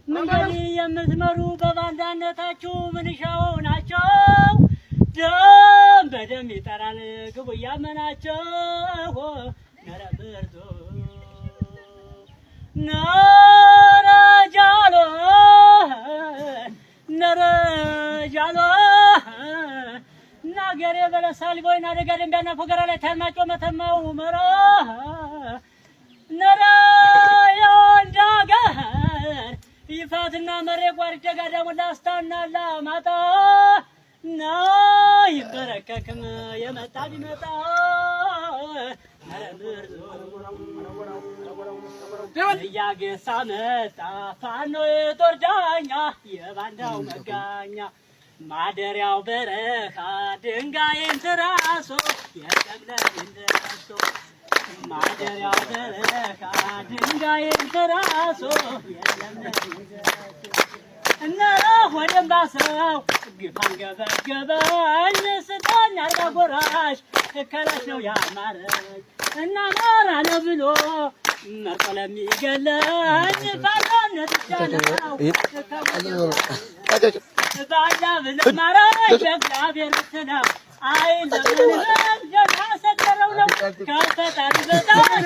መንገድ የምትመሩ በባንዳነታችሁ ምንሻው ናቸው ደም በደም ይጠራል ግቡ ያመናቸው ነረብርቱ ነረጃሎ ናገሬ በለሳል ቦይና ደጋደም ቢያና ፎገራ ላይ ታማጮ መተማው መራ ነራ ያንዳገር ይፋትና መሬ ጓርጀ ጋዳሙ ላስታና ላማጣ ናይ በረከክም የመጣ ቢመጣ አረምርዞ ያገሳ መጣ ፋኖ የጦር ዳኛ የባንዳው መጋኛ ማደሪያው በረኻ ድንጋይን ትራሶ የቀብለኝ ደርሶ ማደሪያው በረኻ ድንጋይን ትራሶ የለምለኝ ደርሶ እና ወደም ባሰው ግፋን ገበገበኝ ስታኝ አርባ ጎራሽ ከላሽ ነው ያማረኝ እና ማራ ነው ብሎ መርጦ ለሚገለኝ ባዳነት ይቻላል ባዳ ብለማራይ በእግዚአብሔር ብትለው አይ ለምን ጀና ሰጠረው ነው ከፈጣሪ በታች